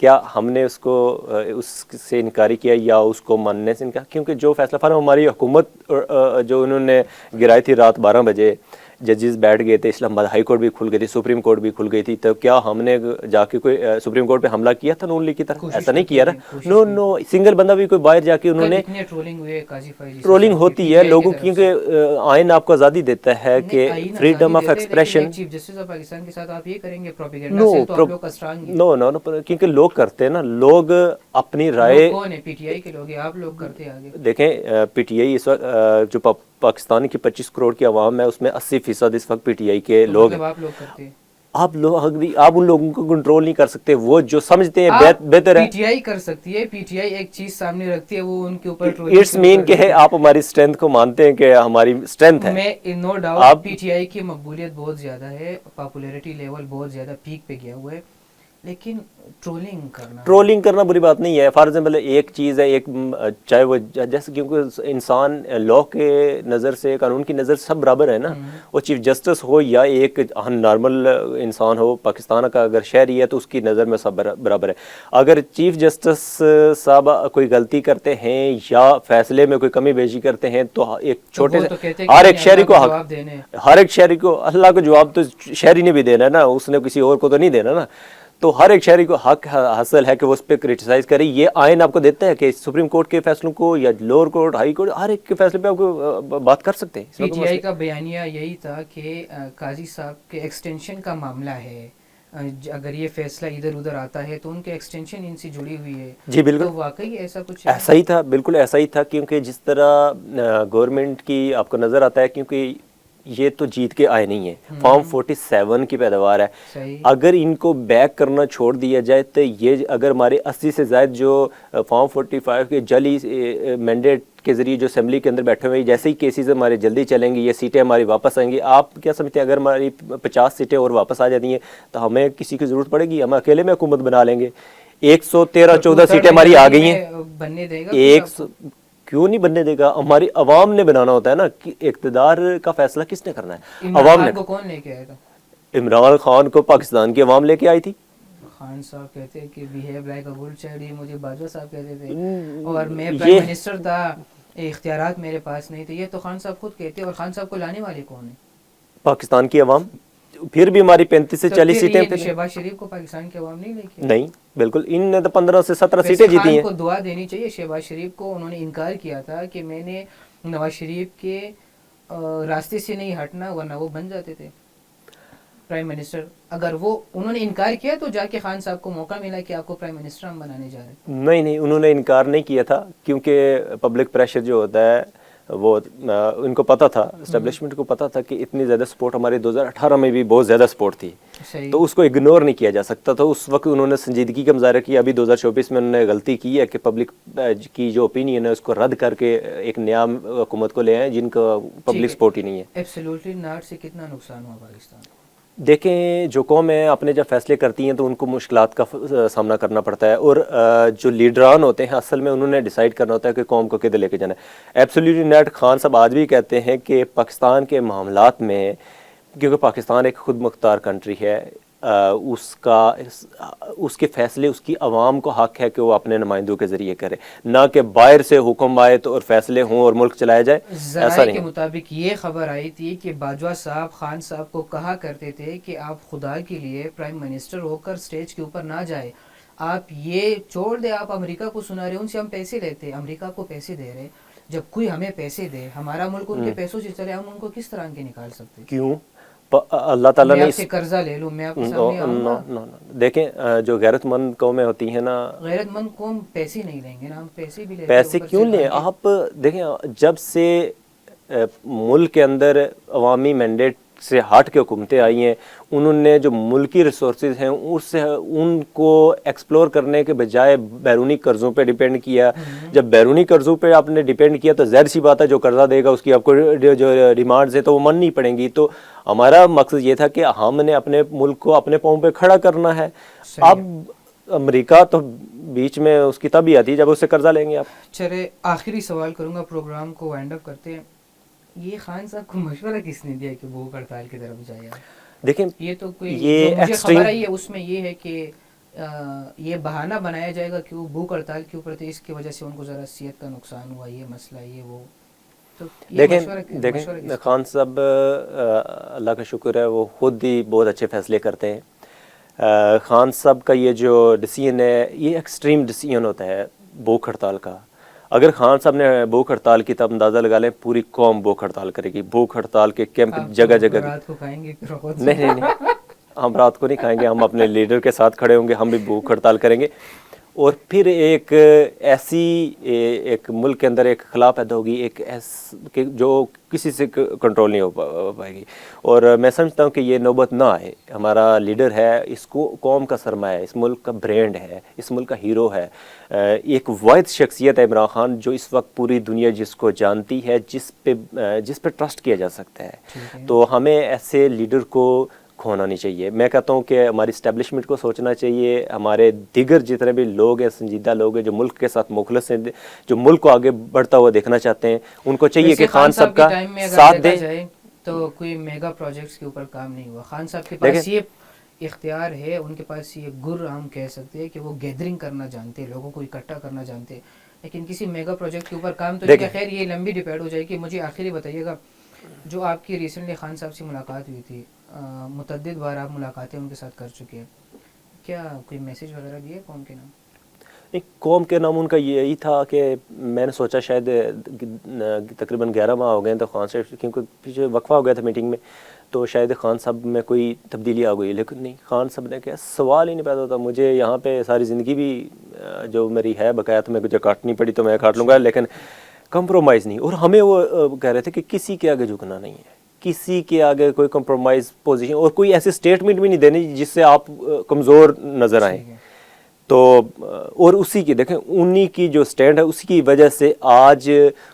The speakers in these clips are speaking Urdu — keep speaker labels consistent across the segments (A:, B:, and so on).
A: کیا ہم نے اس کو اس سے انکاری کیا یا اس کو ماننے سے انکار؟ کیونکہ جو فیصلہ فرما ہماری حکومت جو انہوں نے گرائی تھی رات 12 بجے، ججز بیٹھ گئے تھے، اسلام آباد ہائی کورٹ بھی کھل گئی تھی، سپریم کورٹ بھی کھل گئی تھی، تو کیا ہم نے جا کے کوئی سپریم کورٹ پہ حملہ کیا تھا نون لیگ کی طرف؟ ایسا نہیں کیا نا. نو سنگل بندہ بھی کوئی باہر جا کے انہوں نے ٹرولنگ ہوتی ہے لوگوں کی، کیونکہ آئین آپ کو آزادی دیتا ہے کہ freedom of expression.
B: Chief justice of Pakistan کے ساتھ آپ یہ کریں گے پروپیگنڈا سے تو آپ لوگ کا اسٹرانگ ہے.
A: نو کیونکہ لوگ کرتے ہیں نا، لوگ اپنی رائے.
B: کون ہے؟ پی ٹی آئی کے لوگ ہیں، آپ لوگ کرتے ہیں آگے.
A: دیکھیں پی ٹی آئی اس وقت جو پاکستان کی 25 کروڑ کی عوام ہے اس میں 80% اس وقت پی ٹی آئی کے لوگ ہیں.
B: آپ لوگ کرتے ہیں.
A: آپ ان لوگوں کو کنٹرول نہیں کر سکتے، وہ جو سمجھتے ہیں بہتر ہے.
B: پی ٹی آئی کر سکتی ہے، پی ٹی آئی ایک چیز سامنے رکھتی ہے، وہ ان کے اوپر
A: اٹس مین کہ آپ ہماری اسٹرینتھ کو مانتے ہیں کہ ہماری اسٹرینتھ ہے.
B: میں no doubt P T I کی مقبولیت بہت زیادہ ہے، پاپولیرٹی لیول بہت زیادہ پیک پہ گیا ہوا ہے، لیکن ٹرولنگ کرنا
A: بری بات نہیں ہے. فار ایگزامپل ایک چیز ہے، ایک چاہے وہ جیسے کیونکہ انسان لا کے نظر سے، قانون کی نظر سے سب برابر ہے نا. وہ چیف جسٹس ہو یا ایک نارمل انسان ہو، پاکستان کا اگر شہری ہے تو اس کی نظر میں سب برابر ہے. اگر چیف جسٹس صاحب کوئی غلطی کرتے ہیں یا فیصلے میں کوئی کمی بیشی کرتے ہیں تو ایک چھوٹے سے ہر ایک شہری کو اللہ کو جواب تو شہری نے بھی دینا ہے نا، اس نے کسی اور کو تو نہیں دینا نا. تو ہر ایک شہری کو حق حاصل ہے کہ وہ اس پہ کرٹیسائز کرے. یہ آئین آپ کو دیتا ہے کہ سپریم کورٹ کے فیصلوں کو یا لوور کورٹ، ہائی کورٹ، ہر ایک کے فیصلے پہ آپ کو بات کر سکتے ہیں.
B: پی ٹی آئی کا بیانیہ یہی تھا کہ قاضی صاحب کے ایکسٹینشن کا معاملہ ہے، اگر یہ فیصلہ ادھر ادھر آتا ہے تو ان کے ایکسٹینشن ان سے جڑی ہوئی ہے.
A: جی بالکل،
B: تو واقعی ایسا کچھ
A: ایسا ہی تھا، بالکل ایسا ہی تھا. کیونکہ جس طرح گورنمنٹ کی آپ کو نظر آتا ہے، کیونکہ یہ تو جیت کے آئے نہیں ہے، فارم 47 کی پیداوار ہے. اگر ان کو بیک کرنا چھوڑ دیا جائے تو یہ اگر ہمارے 80 سے زائد جو فارم 45 کے جلی مینڈیٹ کے ذریعے جو اسمبلی کے اندر بیٹھے ہوئے، جیسے ہی کیسز ہمارے جلدی چلیں گی، یہ سیٹیں ہماری واپس آئیں گی. آپ کیا سمجھتے ہیں اگر ہماری 50 سیٹیں اور واپس آ جاتی ہیں تو ہمیں کسی کی ضرورت پڑے گی؟ ہم اکیلے میں حکومت بنا لیں گے. 113-14 سیٹیں ہماری آ گئی ہیں. کیوں نہیں بننے دے گا؟ ہماری عوام نے بنانا ہوتا ہے نا. کہ اقتدار کا فیصلہ کس نے کرنا ہے؟ عوام نے.
B: کون لے کے آئے گا؟
A: عمران خان کو پاکستان کی عوام لے کے آئی تھی.
B: خان صاحب کہتے ہیں کہ behave like a good child, مجھے باجوہ صاحب کہتے تھے، اور میں پرائم منسٹر تھا، اختیارات میرے پاس نہیں تھے. یہ تو خان صاحب خود کہتے ہیں. اور خان صاحب کو لانے والے کون ہیں؟
A: پاکستان کی عوام. پھر بھی ہماری 35 سے 40 سیٹیں.
B: شہباز شریف کو پاکستان کی عوام نہیں لے کے؟
A: نہیں بالکل، ان نے تو 15 سے 17 سیٹیں جیتی ہیں.
B: خان کو دعا دینی چاہیے شہباز شریف کو. انہوں نے انکار کیا تھا کہ میں نے نواز شریف کے راستے سے نہیں ہٹنا، ورنہ وہ بن جاتے تھے پرائم منسٹر. اگر وہ انہوں نے انکار کیا تو جا کے خان صاحب کو موقع ملا کہ آپ کو پرائم منسٹر ہم بنانے جا رہے ہیں.
A: نہیں، انہوں نے انکار نہیں کیا تھا، کیونکہ پبلک پریشر جو ہوتا ہے وہ ان کو پتا تھا، اسٹیبلشمنٹ کو پتا تھا کہ اتنی زیادہ سپورٹ ہمارے 2018 میں بھی بہت زیادہ سپورٹ تھی. تو اس کو اگنور نہیں کیا جا سکتا. تو اس وقت انہوں نے سنجیدگی کا مظاہرہ کیا. ابھی 2024 میں انہوں نے غلطی کی ہے کہ پبلک کی جو اوپینین ہے اس کو رد کر کے ایک نیا حکومت کو لے آئے جن کا پبلک سپورٹ ہی نہیں ہے.
B: ایبسلیوٹلی ناٹ سے کتنا نقصان ہوا پاکستان؟
A: دیکھیں جو قومیں اپنے جب فیصلے کرتی ہیں تو ان کو مشکلات کا سامنا کرنا پڑتا ہے، اور جو لیڈران ہوتے ہیں اصل میں انہوں نے ڈیسائیڈ کرنا ہوتا ہے کہ قوم کو کدھر لے کے جانا ہے. ایبسلیوٹلی نیٹ خان صاحب آج بھی کہتے ہیں کہ پاکستان کے معاملات میں، کیونکہ پاکستان ایک خود مختار کنٹری ہے، اس کے فیصلے اس کی عوام کو حق ہے کہ وہ اپنے نمائندوں کے ذریعے کرے، نہ کہ باہر سے حکم آئے تو اور فیصلے ہوں اور ملک چلایا جائے. ایسا نہیں.
B: کے مطابق یہ خبر آئی تھی کہ باجوہ صاحب خان صاحب کو کہا کرتے تھے کہ آپ خدا کے لیے پرائم منسٹر ہو کر سٹیج کے اوپر نہ جائے، آپ یہ چھوڑ دیں، آپ امریکہ کو سنا رہے، ان سے ہم پیسے لیتے، امریکہ کو پیسے دے رہے، جب کوئی ہمیں پیسے دے، ہمارا ملک ان کے پیسوں سے چلے، ہم ان کو کس طرح کے نکال سکتے؟
A: کیوں؟ اللہ تعالیٰ نے
B: میں آپ سے قرضہ لے لوں، میں آپ کے سامنے آؤں گا.
A: دیکھیں جو غیرت مند قومیں ہوتی ہیں نا،
B: غیرت مند قوم پیسے نہیں لیں گے نا. ہم پیسے بھی لیتے،
A: پیسے کیوں لیں؟ آپ دیکھیں جب سے ملک کے اندر عوامی مینڈیٹ سے ہٹ کے حکومتیں آئی ہیں، انہوں نے جو ملکی ریسورسز ہیں اس سے ان کو ایکسپلور کرنے کے بجائے بیرونی قرضوں پہ ڈیپینڈ کیا. جب بیرونی قرضوں پہ آپ نے ڈیپینڈ کیا تو ظاہر سی بات ہے جو قرضہ دے گا اس کی آپ کو جو ڈیمانڈز ہیں تو وہ ماننی پڑیں گی. تو ہمارا مقصد یہ تھا کہ ہم نے اپنے ملک کو اپنے پاؤں پہ کھڑا کرنا ہے. اب امریکہ تو بیچ میں اس کی تب ہی آتی ہے جب اس سے قرضہ لیں گے آپ.
B: چلے آخری سوال کروں گا، پروگرام کو وائنڈ اپ کرتے ہیں. یہ خان صاحب کو مشورہ کس نے دیا کہ بھوک ہڑتال کی طرف جائے؟
A: دیکھیں
B: یہ تو کوئی مجھے خبر آئی ہے اس میں یہ ہے کہ یہ بہانہ بنایا جائے گا کہ وہ بھوک ہڑتال کے اوپر تھے، اس کی وجہ سے ان کو ذرا صحت کا نقصان ہوا، یہ مسئلہ یہ وہ، تو یہ مشورہ
A: دیکھیں خان صاحب اللہ کا شکر ہے وہ خود ہی بہت اچھے فیصلے کرتے ہیں. خان صاحب کا یہ جو ڈیسیژن ہے یہ ایکسٹریم ڈیسیژن ہوتا ہے بھوک ہڑتال کا. اگر خان صاحب نے بھوک ہڑتال کی تو اندازہ لگا لیں پوری قوم بھوک ہڑتال کرے گی. بھوک ہڑتال کے کیمپ جگہ جگہ.
B: رات کو کھائیں گے
A: نہیں ہم رات کو نہیں کھائیں گے, ہم اپنے لیڈر کے ساتھ کھڑے ہوں گے, ہم بھی بھوک ہڑتال کریں گے. اور پھر ایک ایسی ایک ملک کے اندر ایک خلا پیدا ہوگی ایک کہ جو کسی سے کنٹرول نہیں ہو پائے گی. اور میں سمجھتا ہوں کہ یہ نوبت نہ آئے. ہمارا لیڈر ہے, اس کو قوم کا سرمایہ ہے, اس ملک کا برینڈ ہے, اس ملک کا ہیرو ہے, ایک واحد شخصیت ہے عمران خان جو اس وقت پوری دنیا جس کو جانتی ہے, جس پہ ٹرسٹ کیا جا سکتا ہے. تو ہمیں ایسے لیڈر کو کھونا نہیں چاہیے. میں کہتا ہوں کہ ہماری اسٹیبلشمنٹ کو سوچنا چاہیے, ہمارے دیگر جتنے بھی لوگ ہیں سنجیدہ لوگ ہیں جو ملک کے ساتھ مخلص ہیں, جو ملک کو آگے بڑھتا ہوا دیکھنا چاہتے ہیں, ان کو چاہیے کہ خان صاحب کا ساتھ دیں.
B: تو کوئی میگا پروجیکٹس کے اوپر کام نہیں ہوا. خان صاحب کے پاس یہ اختیار ہے, ان کے پاس یہ گر ہم کہہ سکتے ہیں کہ وہ گیدرنگ کرنا جانتے, لوگوں کو اکٹھا کرنا جانتے, لیکن کسی میگا پروجیکٹ کے اوپر کام تو نہیں. خیر یہ لمبی ڈیبیٹ ہو جائے گی. مجھے آخری بتائیے گا, جو آپ کی ریسنٹلی خان صاحب سے ملاقات ہوئی تھی, متعدد بار آپ ملاقاتیں ان کے ساتھ کر چکے ہیں, کیا کوئی میسیج وغیرہ دیے قوم کے نام؟
A: نہیں, قوم کے نام ان کا یہی تھا کہ میں نے سوچا شاید تقریباً 11 ماہ ہو گئے ہیں تو خان صاحب, کیونکہ پیچھے وقفہ ہو گیا تھا میٹنگ میں, تو شاید خان صاحب میں کوئی تبدیلی آ گئی. لیکن نہیں, خان صاحب نے کیا سوال ہی نہیں پیدا ہوتا. مجھے یہاں پہ ساری زندگی بھی جو میری ہے بقایا تو میں مجھے کاٹنی پڑی تو میں کاٹ لوں گا, لیکن کمپرومائز نہیں. اور ہمیں وہ کہہ رہے تھے کہ کسی کے آگے جھکنا نہیں ہے, کسی کے آگے کوئی کمپرومائز پوزیشن اور کوئی ایسی اسٹیٹمنٹ بھی نہیں دینی جس سے آپ کمزور نظر آئیں. تو اور اسی کی دیکھیں انہی کی جو سٹینڈ ہے اسی کی وجہ سے آج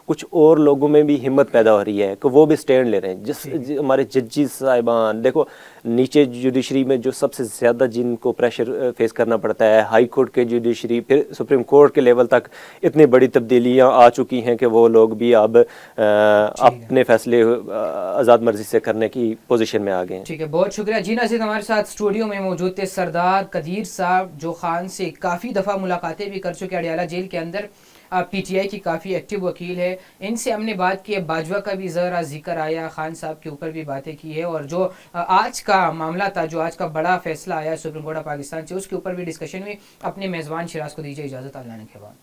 A: کچھ اور لوگوں میں بھی ہمت پیدا ہو رہی ہے کہ وہ بھی سٹینڈ لے رہے ہیں. جس ہمارے ججز صاحبان دیکھو نیچے جوڈیشری میں جو سب سے زیادہ جن کو پریشر فیس کرنا پڑتا ہے, ہائی کورٹ کے جوڈیشری, پھر سپریم کورٹ کے لیول تک اتنی بڑی تبدیلیاں آ چکی ہیں کہ وہ لوگ بھی اب اپنے فیصلے آزاد مرضی سے کرنے کی پوزیشن میں آ گئے ہیں.
B: ٹھیک ہے, بہت شکریہ. جی ناظرین, ہمارے ساتھ اسٹوڈیو میں موجود تھے سردار قدیر صاحب, جو خان سے کافی دفعہ ملاقاتیں بھی کر چکے, اڈیالہ جیل کے اندر پی ٹی آئی کی کافی ایکٹیو وکیل ہے. ان سے ہم نے بات کی ہے, باجوہ کا بھی ذرا ذکر آیا, خان صاحب کے اوپر بھی باتیں کی ہے, اور جو آج کا معاملہ تھا, جو آج کا بڑا فیصلہ آیا سپریم کورٹ آف پاکستان سے, اس کے اوپر بھی ڈسکشن ہوئی. اپنے میزبان شراز کو دیجیے اجازت, اللہ نے کے بعد.